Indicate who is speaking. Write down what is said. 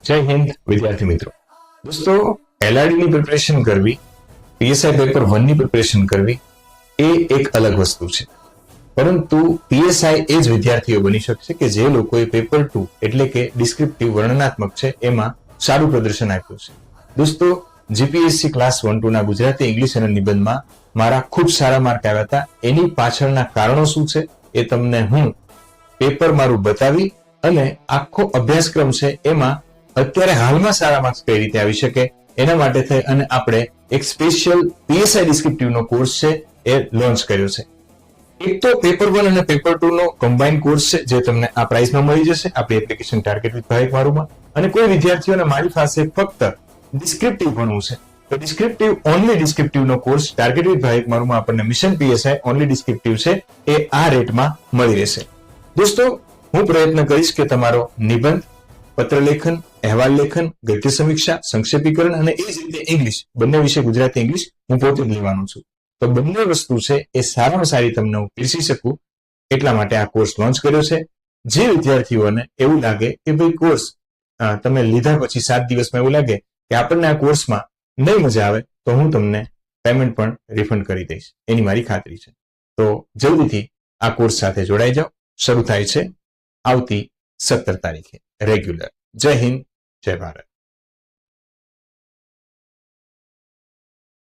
Speaker 1: જય હિન્દ વિદ્યાર્થી મિત્રો. દોસ્તો, એલઆરડી ની પ્રિપરેશન કરવી, પીએસઆઈ પેપર 1 ની પ્રિપરેશન કરવી એ એક અલગ વસ્તુ છે. પરંતુ પીએસઆઈ એ જ વિદ્યાર્થીઓ બની શકશે કે જે લોકોએ પેપર 2 એટલે કે ડિસ્ક્રિપ્ટિવ વર્ણનાત્મક છે એમાં સારું પ્રદર્શન આપ્યું છે. દોસ્તો, જીપીએસસી ક્લાસ 1-2 ના ગુજરાતી, ઇંગ્લિશ અને નિબંધમાં મારા ખૂબ સારા માર્ક આવ્યા હતા. એની પાછળના કારણો શું છે એ તમને હું પેપર મારું બતાવી અને આખો અભ્યાસક્રમ છે એમાં અત્યારે હાલમાં સારા માર્ક્સ કઈ રીતે આવી શકે એના માટે થઈ અને આપણે એક સ્પેશિયલ પીએસઆઈ ડિસ્ક્રિપ્ટિવ નો કોર્સ છે એ લોન્ચ કર્યો છે. એક તો પેપર 1 અને પેપર 2 નો કમ્બાઇન્ડ કોર્સ છે જે તમને આ પ્રાઇસમાં મળી જશે આપણી એપ્લિકેશન ટાર્ગેટ વિથ ભાવિક મારુમાં. અને કોઈ વિદ્યાર્થીઓને મારી પાસે ફક્ત ડિસ્ક્રિપ્ટિવ ભણવું છે તો ડિસ્ક્રિપ્ટિવ ઓનલી ડિસ્ક્રિપ્ટિવ નો કોર્સ ટાર્ગેટ વિથ ભાવિક મારુમાં આપણને મિશન પીએસઆઈ ઓનલી ડિસ્ક્રિપ્ટિવ છે એ આ રેટમાં મળી રહેશે. દોસ્તો, હું પ્રયત્ન કરીશ કે તમારો નિબંધ, પત્રલેખન, અહેવાલ લેખન, ગદ્ય સમીક્ષા, સંક્ષેપીકરણ અને એ જ રીતે ઇંગ્લિશ બંને વિશે ગુજરાતી ઇંગ્લિશ હું પોતે જ લેવાનો છું. તો બંને વસ્તુ છે એ સારામાં સારી તમને હું પીરસી શકું એટલા માટે આ કોર્સ લોન્ચ કર્યો છે. જે વિદ્યાર્થીઓને એવું લાગે કે ભાઈ કોર્સ તમે લીધા પછી 7 દિવસમાં એવું લાગે કે આપણને આ કોર્સમાં નહીં મજા આવે તો હું તમને પેમેન્ટ પણ રિફંડ કરી દઈશ, એની મારી ખાતરી છે. તો જલ્દીથી આ કોર્સ સાથે જોડાઈ જાઓ. શરૂ થાય છે આવતી 17 તારીખે રેગ્યુલર. જય હિન્દ, જય ભારત.